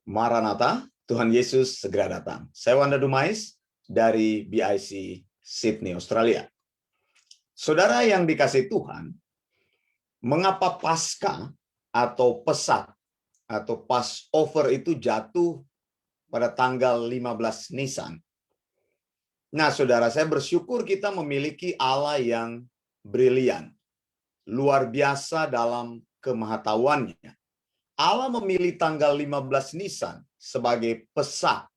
Maranatha, Tuhan Yesus segera datang. Saya Wanda Dumais dari BIC Sydney, Australia. Saudara yang dikasihi Tuhan, mengapa Paskah atau Pesak atau Passover itu jatuh pada tanggal 15 Nisan? Nah, saudara, saya bersyukur kita memiliki Allah yang brilian, luar biasa dalam kemahatauannya. Allah memilih tanggal 15 Nisan sebagai Pesak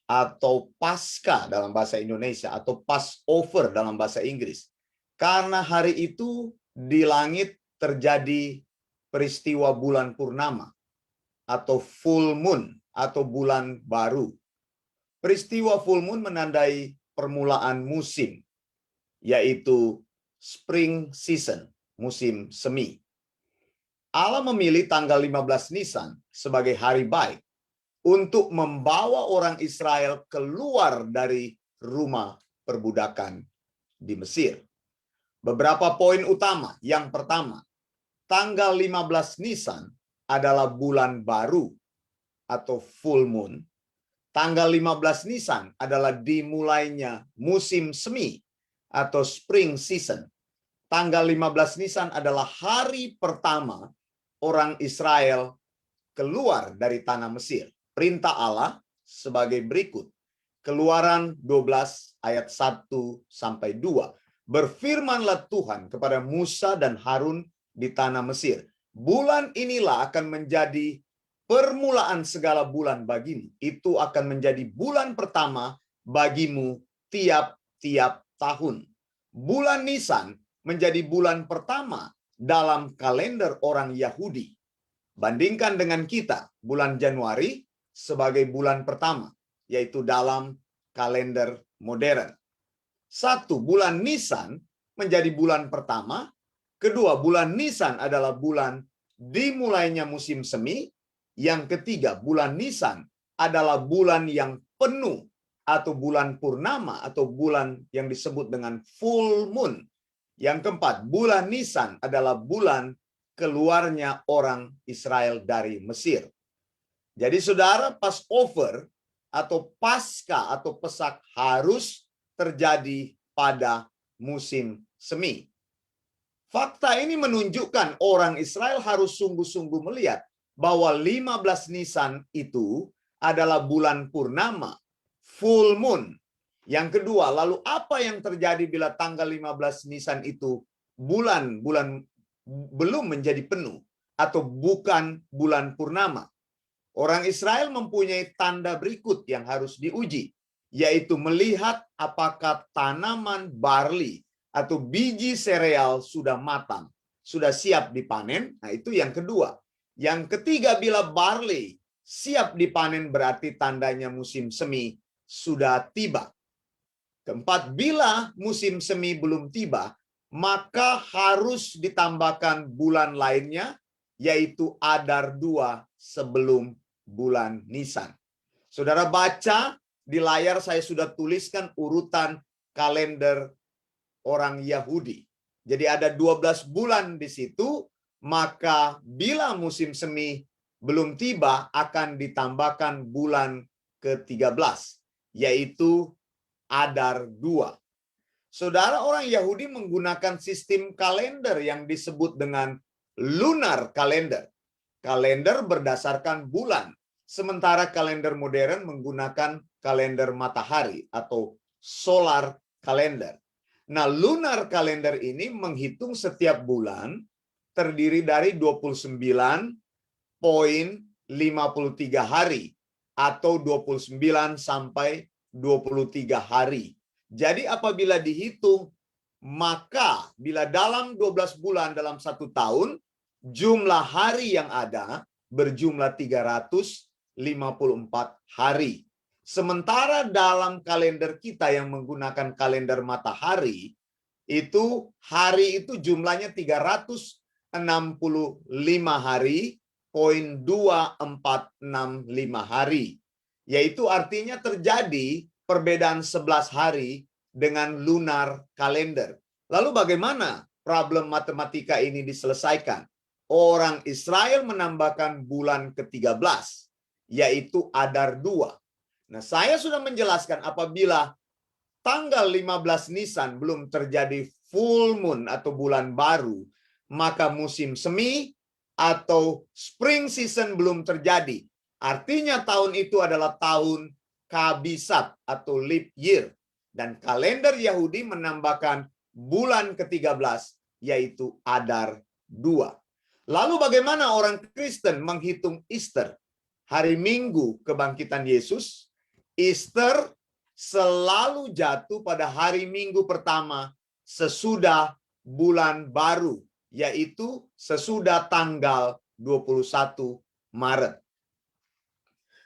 atau Paskah dalam bahasa Indonesia atau Passover dalam bahasa Inggris. Karena hari itu di langit terjadi peristiwa bulan purnama atau full moon atau bulan baru. Peristiwa full moon menandai permulaan musim, yaitu spring season, musim semi. Allah memilih tanggal 15 Nisan sebagai hari baik untuk membawa orang Israel keluar dari rumah perbudakan di Mesir. Beberapa poin utama. Yang pertama, tanggal 15 Nisan adalah bulan baru atau full moon. Tanggal 15 Nisan adalah dimulainya musim semi atau spring season. Tanggal 15 Nisan adalah hari pertama orang Israel keluar dari tanah Mesir. Perintah Allah sebagai berikut. Keluaran 12 ayat 1 sampai 2. Berfirmanlah Tuhan kepada Musa dan Harun di tanah Mesir. Bulan inilah akan menjadi permulaan segala bulan bagimu. Itu akan menjadi bulan pertama bagimu tiap-tiap tahun. Bulan Nisan menjadi bulan pertama dalam kalender orang Yahudi. Bandingkan dengan kita, bulan Januari sebagai bulan pertama, yaitu dalam kalender modern. Satu, bulan Nisan menjadi bulan pertama. Kedua, bulan Nisan adalah bulan dimulainya musim semi. Yang ketiga, bulan Nisan adalah bulan yang penuh atau bulan purnama atau bulan yang disebut dengan full moon. Yang keempat, bulan Nisan adalah bulan keluarnya orang Israel dari Mesir. Jadi saudara, Passover atau Paskah atau Pesak harus terjadi pada musim semi. Fakta ini menunjukkan orang Israel harus sungguh-sungguh melihat bahwa 15 Nisan itu adalah bulan purnama, full moon. Yang kedua, lalu apa yang terjadi bila tanggal 15 Nisan itu bulan belum menjadi penuh atau bukan bulan purnama? Orang Israel mempunyai tanda berikut yang harus diuji, yaitu melihat apakah tanaman barley atau biji sereal sudah matang, sudah siap dipanen. Nah, itu yang kedua. Yang ketiga, bila barley siap dipanen berarti tandanya musim semi sudah tiba. Keempat, bila musim semi belum tiba, maka harus ditambahkan bulan lainnya, yaitu Adar 2 sebelum bulan Nisan. Saudara baca di layar, saya sudah tuliskan urutan kalender orang Yahudi. Jadi ada 12 bulan di situ, maka bila musim semi belum tiba akan ditambahkan bulan ke-13, yaitu Adar 2. Saudara, orang Yahudi menggunakan sistem kalender yang disebut dengan lunar kalender. Kalender berdasarkan bulan. Sementara kalender modern menggunakan kalender matahari atau solar kalender. Nah, lunar kalender ini menghitung setiap bulan terdiri dari 29,53 hari atau 29 sampai 23 hari. Jadi apabila dihitung, maka bila dalam 12 bulan dalam satu tahun, jumlah hari yang ada berjumlah 354 hari. Sementara dalam kalender kita yang menggunakan kalender matahari, itu hari itu jumlahnya 365 hari, 0,2465 hari. Yaitu artinya terjadi perbedaan 11 hari dengan lunar kalender. Lalu bagaimana problem matematika ini diselesaikan? Orang Israel menambahkan bulan ke-13, yaitu Adar 2. Nah, saya sudah menjelaskan apabila tanggal 15 Nisan belum terjadi full moon atau bulan baru, maka musim semi atau spring season belum terjadi. Artinya tahun itu adalah tahun kabisat atau leap year. Dan kalender Yahudi menambahkan bulan ke-13, yaitu Adar 2. Lalu bagaimana orang Kristen menghitung Easter? Hari Minggu kebangkitan Yesus, Easter selalu jatuh pada hari Minggu pertama sesudah bulan baru, yaitu sesudah tanggal 21 Maret.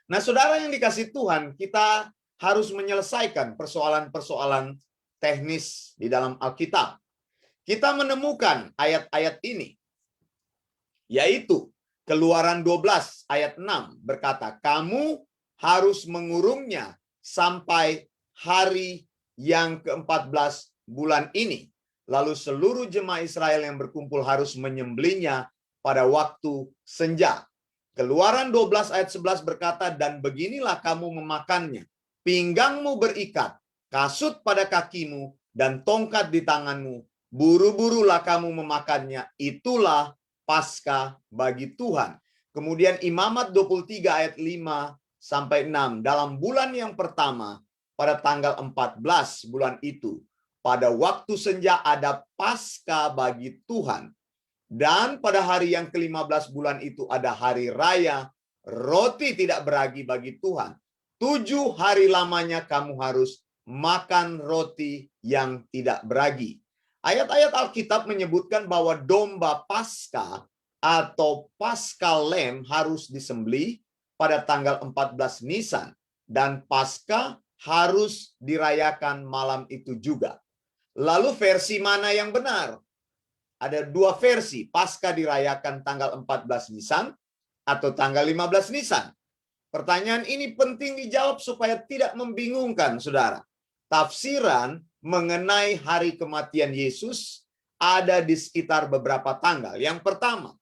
Nah, saudara yang dikasih Tuhan, kita harus menyelesaikan persoalan-persoalan teknis di dalam Alkitab. Kita menemukan ayat-ayat ini, yaitu Keluaran 12 ayat 6 berkata, kamu harus mengurungnya sampai hari yang ke-14 bulan ini. Lalu seluruh jemaah Israel yang berkumpul harus menyembelihnya pada waktu senja. Keluaran 12 ayat 11 berkata, dan beginilah kamu memakannya. Pinggangmu berikat, kasut pada kakimu, dan tongkat di tanganmu. Buru-burulah kamu memakannya. Itulah Paskah bagi Tuhan. Kemudian Imamat 23 ayat 5 sampai 6. Dalam bulan yang pertama, pada tanggal 14 bulan itu, pada waktu senja ada Paskah bagi Tuhan. Dan pada hari yang ke-15 bulan itu ada hari raya, roti tidak beragi bagi Tuhan. 7 hari lamanya kamu harus makan roti yang tidak beragi. Ayat-ayat Alkitab menyebutkan bahwa domba Paskah atau Paschal Lamb harus disembelih pada tanggal 14 Nisan. Dan Paskah harus dirayakan malam itu juga. Lalu versi mana yang benar? Ada dua versi. Paskah dirayakan tanggal 14 Nisan atau tanggal 15 Nisan. Pertanyaan ini penting dijawab supaya tidak membingungkan, saudara. Tafsiran mengenai hari kematian Yesus ada di sekitar beberapa tanggal. Yang pertama,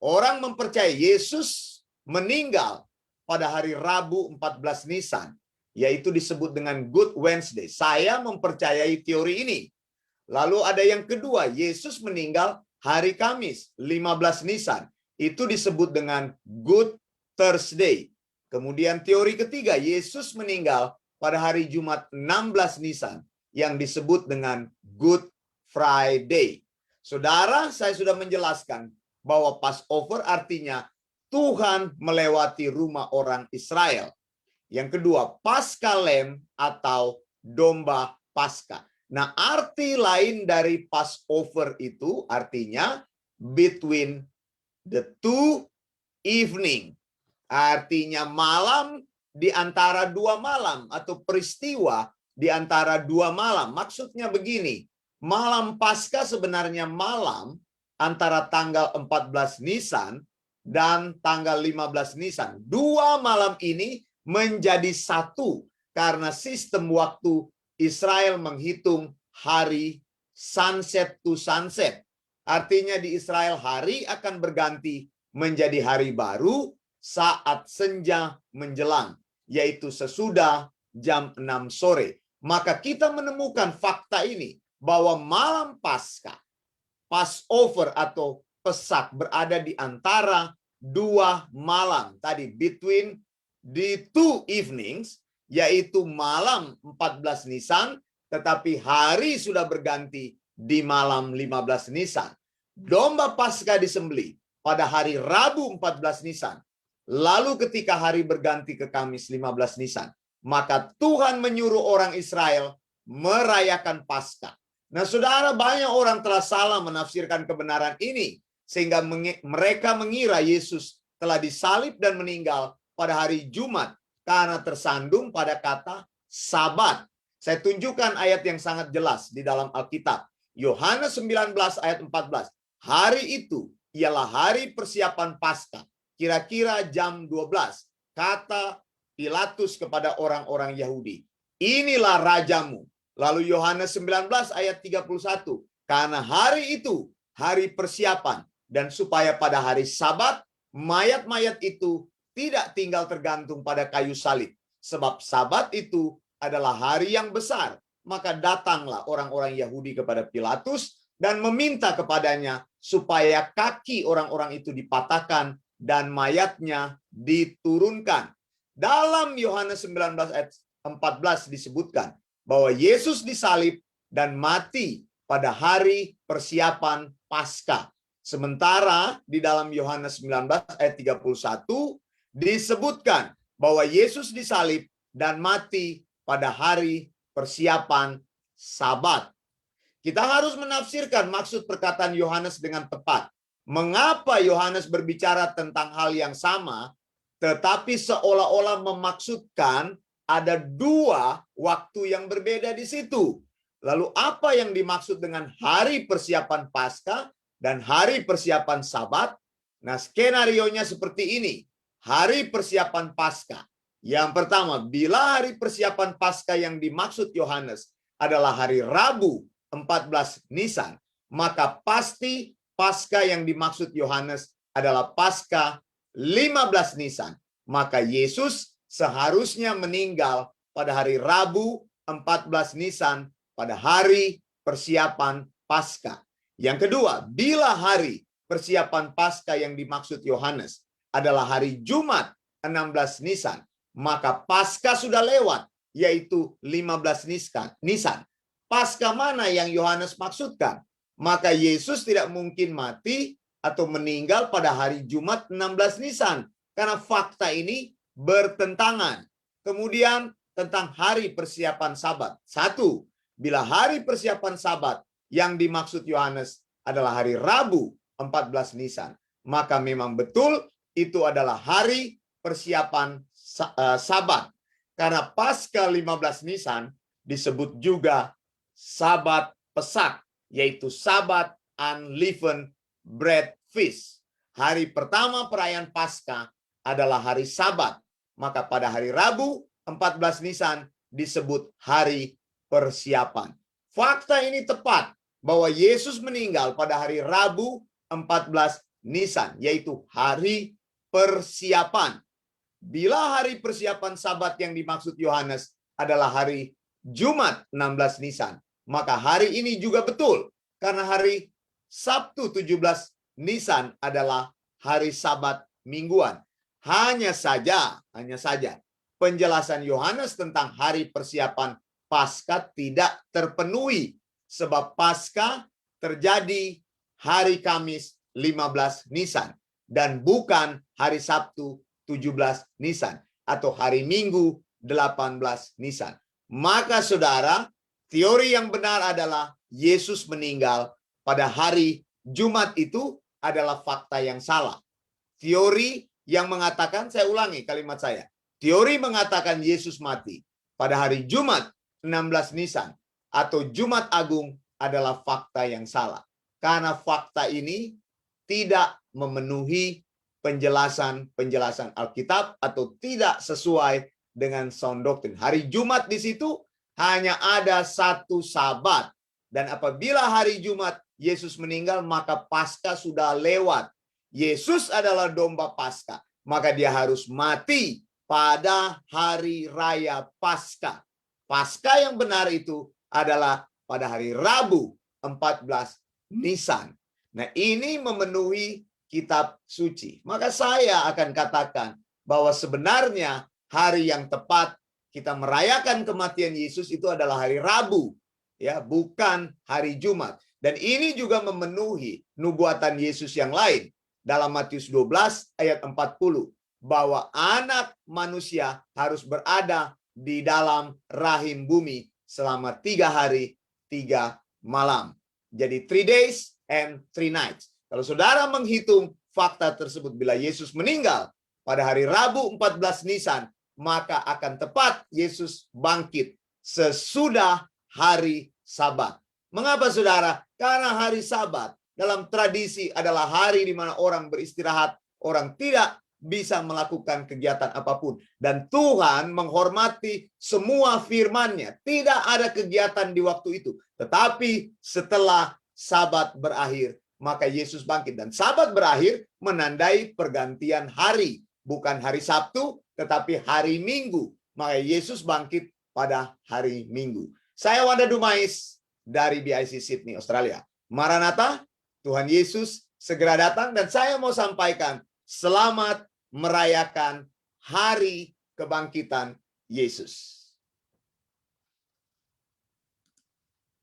orang mempercayai Yesus meninggal pada hari Rabu 14 Nisan, yaitu disebut dengan Good Wednesday. Saya mempercayai teori ini. Lalu ada yang kedua, Yesus meninggal hari Kamis 15 Nisan. Itu disebut dengan Good Thursday. Kemudian teori ketiga, Yesus meninggal pada hari Jumat 16 Nisan yang disebut dengan Good Friday. Saudara, saya sudah menjelaskan bahwa Passover artinya Tuhan melewati rumah orang Israel. Yang kedua, Paschal Lamb atau domba Paskah. Nah, arti lain dari Passover itu artinya between the two evening. Artinya malam di antara dua malam atau peristiwa di antara dua malam. Maksudnya begini, malam Paskah sebenarnya malam antara tanggal 14 Nisan dan tanggal 15 Nisan. Dua malam ini menjadi satu karena sistem waktu Israel menghitung hari sunset to sunset. Artinya di Israel hari akan berganti menjadi hari baru saat senja menjelang, yaitu sesudah jam 6 sore. Maka kita menemukan fakta ini bahwa malam Paskah, Passover atau Pesak berada di antara dua malam tadi, between the two evenings, yaitu malam 14 Nisan, tetapi hari sudah berganti di malam 15 Nisan. Domba Paskah disembelih pada hari Rabu 14 Nisan. Lalu ketika hari berganti ke Kamis 15 Nisan, maka Tuhan menyuruh orang Israel merayakan Paskah. Nah, saudara, banyak orang telah salah menafsirkan kebenaran ini, sehingga mereka mengira Yesus telah disalib dan meninggal pada hari Jumat karena tersandung pada kata Sabat. Saya tunjukkan ayat yang sangat jelas di dalam Alkitab. Yohanes 19 ayat 14. Hari itu ialah hari persiapan Paskah. Kira-kira jam 12. Kata Pilatus kepada orang-orang Yahudi, inilah rajamu. Lalu Yohanes 19 ayat 31. Karena hari itu hari persiapan, dan supaya pada hari Sabat mayat-mayat itu tidak tinggal tergantung pada kayu salib. Sebab Sabat itu adalah hari yang besar. Maka datanglah orang-orang Yahudi kepada Pilatus dan meminta kepadanya supaya kaki orang-orang itu dipatahkan dan mayatnya diturunkan. Dalam Yohanes 19 ayat 14 disebutkan bahwa Yesus disalib dan mati pada hari persiapan Paskah. Sementara di dalam Yohanes 19 ayat 31 disebutkan bahwa Yesus disalib dan mati pada hari persiapan Sabat. Kita harus menafsirkan maksud perkataan Yohanes dengan tepat. Mengapa Yohanes berbicara tentang hal yang sama, tetapi seolah-olah memaksudkan ada dua waktu yang berbeda di situ. Lalu apa yang dimaksud dengan hari persiapan Paskah dan hari persiapan Sabat? Nah, skenarionya seperti ini. Hari persiapan Paskah. Yang pertama, bila hari persiapan Paskah yang dimaksud Yohanes adalah hari Rabu 14 Nisan, maka pasti Paskah yang dimaksud Yohanes adalah Paskah 15 Nisan. Maka Yesus seharusnya meninggal pada hari Rabu 14 Nisan pada hari persiapan Paskah. Yang kedua, bila hari persiapan Paskah yang dimaksud Yohanes adalah hari Jumat 16 Nisan, maka Paskah sudah lewat, yaitu 15 Nisan. Paskah mana yang Yohanes maksudkan? Maka Yesus tidak mungkin mati atau meninggal pada hari Jumat 16 Nisan. Karena fakta ini bertentangan. Kemudian tentang hari persiapan Sabat. Satu, bila hari persiapan Sabat yang dimaksud Yohanes adalah hari Rabu 14 Nisan, maka memang betul itu adalah hari persiapan Sabat. Karena Paskah 15 Nisan disebut juga Sabat Pesak, yaitu Sabat Unleavened Bread Feast. Hari pertama perayaan Paskah adalah hari Sabat. Maka pada hari Rabu 14 Nisan disebut hari persiapan. Fakta ini tepat bahwa Yesus meninggal pada hari Rabu 14 Nisan, yaitu hari persiapan. Bila hari persiapan Sabat yang dimaksud Yohanes adalah hari Jumat 16 Nisan, maka hari ini juga betul. Karena hari Sabtu 17 Nisan adalah hari Sabat mingguan. Hanya saja penjelasan Yohanes tentang hari persiapan Paskah tidak terpenuhi. Sebab Paskah terjadi hari Kamis 15 Nisan. Dan bukan hari Sabtu 17 Nisan. Atau hari Minggu 18 Nisan. Maka saudara, teori yang benar adalah Yesus meninggal pada hari Jumat itu adalah fakta yang salah. Teori yang mengatakan, saya ulangi kalimat saya. Teori mengatakan Yesus mati pada hari Jumat 16 Nisan atau Jumat Agung adalah fakta yang salah. Karena fakta ini tidak memenuhi penjelasan Alkitab atau tidak sesuai dengan sound doctrine. Hari Jumat di situ hanya ada satu Sabat. Dan apabila hari Jumat Yesus meninggal, maka Paskah sudah lewat. Yesus adalah domba Paskah. Maka dia harus mati pada hari raya Paskah. Paskah yang benar itu adalah pada hari Rabu 14 Nisan. Nah, ini memenuhi kitab suci. Maka saya akan katakan bahwa sebenarnya hari yang tepat kita merayakan kematian Yesus itu adalah hari Rabu, ya, bukan hari Jumat. Dan ini juga memenuhi nubuatan Yesus yang lain dalam Matius 12 ayat 40 bahwa anak manusia harus berada di dalam rahim bumi selama 3 hari 3 malam. Jadi 3 days and 3 nights. Kalau saudara menghitung fakta tersebut, bila Yesus meninggal pada hari Rabu 14 Nisan, maka akan tepat Yesus bangkit sesudah hari Sabat. Mengapa saudara? Karena hari Sabat dalam tradisi adalah hari di mana orang beristirahat, orang tidak bisa melakukan kegiatan apapun. Dan Tuhan menghormati semua firman-Nya. Tidak ada kegiatan di waktu itu. Tetapi setelah Sabat berakhir, maka Yesus bangkit. Dan Sabat berakhir menandai pergantian hari. bukan hari Sabtu, tetapi hari Minggu. Maka Yesus bangkit pada hari Minggu. Saya Wanda Dumais dari BIC Sydney, Australia. Maranatha, Tuhan Yesus segera datang, dan saya mau sampaikan selamat merayakan hari kebangkitan Yesus.